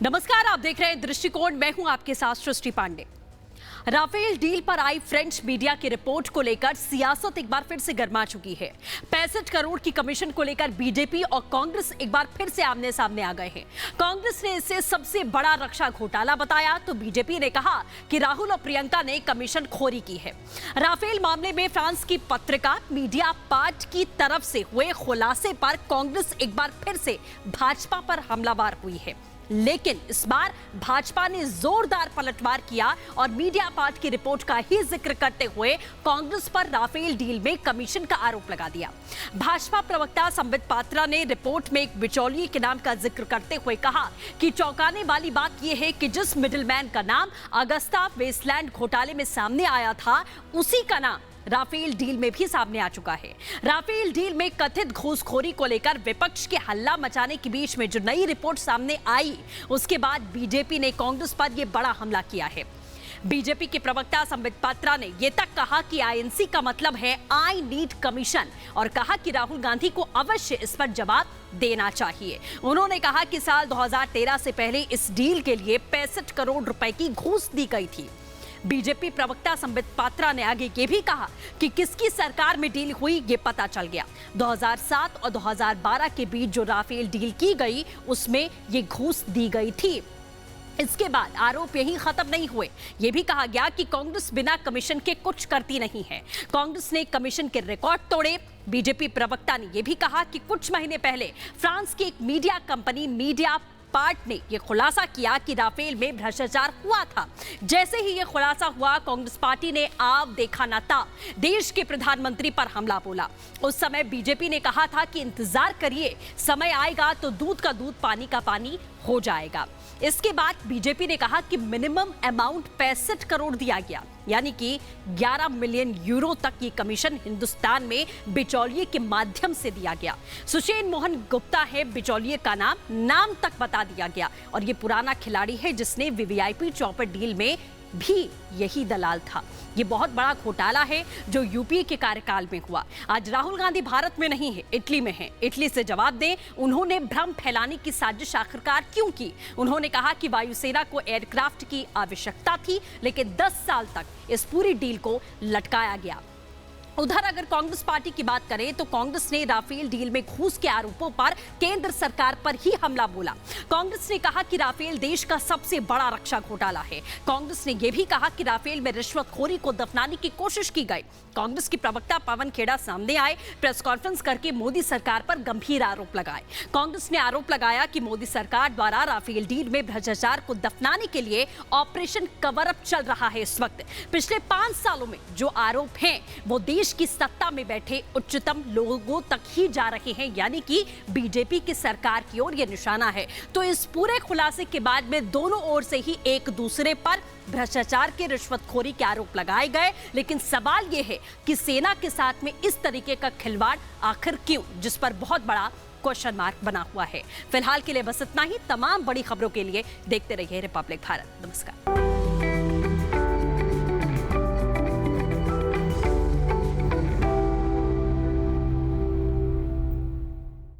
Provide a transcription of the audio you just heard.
नमस्कार, आप देख रहे हैं दृष्टिकोण। मैं हूं आपके साथ सृष्टि पांडे। राफेल डील पर आई फ्रेंच मीडिया की रिपोर्ट को लेकर सियासत एक बार फिर से गर्मा चुकी है। 65 करोड़ की कमीशन को लेकर बीजेपी और कांग्रेस एक बार फिर से आमने सामने आ गए हैं। कांग्रेस ने इसे सबसे बड़ा रक्षा घोटाला बताया तो बीजेपी ने कहा कि राहुल और प्रियंका ने कमीशन खोरी की है। राफेल मामले में फ्रांस की पत्रिका मीडिया पार्ट की तरफ से हुए खुलासे पर कांग्रेस एक बार फिर से भाजपा पर हमलावर हुई है, लेकिन इस बार भाजपा ने जोरदार पलटवार किया और मीडिया पार्ट की रिपोर्ट का ही जिक्र करते हुए कांग्रेस पर राफेल डील में कमीशन का आरोप लगा दिया। भाजपा प्रवक्ता संबित पात्रा ने रिपोर्ट में एक बिचौलिए के नाम का जिक्र करते हुए कहा कि चौंकाने वाली बात यह है कि जिस मिडिलमैन का नाम अगस्ता वेस्टलैंड घोटाले में सामने आया था, उसी का नाम राफेल डील में भी सामने आ चुका है। राफेल डील में कथित घूसखोरी को लेकर विपक्ष के हल्ला मचाने के बीच में जो नई रिपोर्ट सामने आई, उसके बाद बीजेपी ने कांग्रेस पर यह बड़ा हमला किया है। बीजेपी के प्रवक्ता संबित पात्रा ने यह तक कहा कि आईएनसी का मतलब है आई नीड कमीशन और कहा कि राहुल गांधी को अवश्य इस पर जवाब देना चाहिए। उन्होंने कहा कि साल 2013 से पहले इस डील के लिए 65 करोड़ रुपए की घूस दी गई थी। बीजेपी प्रवक्ता संबित पात्रा ने आगे ये भी कहा कि किसकी सरकार में डील हुई ये पता चल गया। 2007 और 2012 के बीच जो राफेल डील की गई उसमें ये घूस दी गई थी। इसके बाद आरोप यही खत्म नहीं हुए। यह भी कहा गया कि कांग्रेस बिना कमीशन के कुछ करती नहीं है। कांग्रेस ने कमीशन के रिकॉर्ड तोड़े। बीजेपी प्रवक्ता ने यह भी कहा कि कुछ महीने पहले फ्रांस की एक मीडिया कंपनी मीडिया पार्ट ने यह खुलासा किया कि राफेल में भ्रष्टाचार हुआ था। जैसे ही यह खुलासा हुआ, कांग्रेस पार्टी ने आव देखा ना ताव देश के प्रधानमंत्री पर हमला बोला। उस समय बीजेपी ने कहा था कि इंतजार करिए, समय आएगा तो दूध का दूध पानी का पानी हो जाएगा। इसके बाद बीजेपी ने कहा कि मिनिमम अमाउंट 65 करोड़ दिया गया, यानी कि 11 मिलियन यूरो तक ये कमीशन हिंदुस्तान में बिचौलिए के माध्यम से दिया गया। सुषेण मोहन गुप्ता है बिचौलिए का नाम तक बता दिया गया और ये पुराना खिलाड़ी है जिसने वीवीआईपी चौपर डील में भी यही दलाल था। ये बहुत बड़ा घोटाला है जो यूपीए के कार्यकाल में हुआ। आज राहुल गांधी भारत में नहीं है, इटली में है। इटली से जवाब दें, उन्होंने भ्रम फैलाने की साजिश आखिरकार क्यों की? उन्होंने कहा कि वायुसेना को एयरक्राफ्ट की आवश्यकता थी, लेकिन 10 साल तक इस पूरी डील को लटकाया गया। उधर अगर कांग्रेस पार्टी की बात करें तो कांग्रेस ने राफेल डील में घूस के आरोपों पर केंद्र सरकार पर ही हमला बोला। कांग्रेस ने कहा कि राफेल देश का सबसे बड़ा रक्षा घोटाला है। कांग्रेस ने यह भी कहा कि राफेल में रिश्वतखोरी को दफनाने की कोशिश की गई। कांग्रेस की प्रवक्ता पवन खेड़ा सामने आए, प्रेस कॉन्फ्रेंस करके मोदी सरकार पर गंभीर आरोप लगाए। कांग्रेस ने आरोप लगाया कि मोदी सरकार द्वारा राफेल डील में भ्रष्टाचार को दफनाने के लिए ऑपरेशन कवर अप चल रहा है। इस वक्त पिछले 5 सालों में जो आरोप हैं वो देश की सत्ता में बैठे उच्चतम लोगों तक ही जा रहे हैं, यानी कि बीजेपी की सरकार की ओर यह निशाना है। तो इस पूरे खुलासे के बाद में दोनों ओर से ही एक दूसरे पर भ्रष्टाचार के रिश्वतखोरी के आरोप लगाए गए, लेकिन सवाल यह है कि सेना के साथ में इस तरीके का खिलवाड़ आखिर क्यों, जिस पर बहुत बड़ा क्वेश्चन मार्क बना हुआ है। फिलहाल के लिए बस इतना ही। तमाम बड़ी खबरों के लिए देखते रहिए रिपब्लिक भारत। नमस्कार।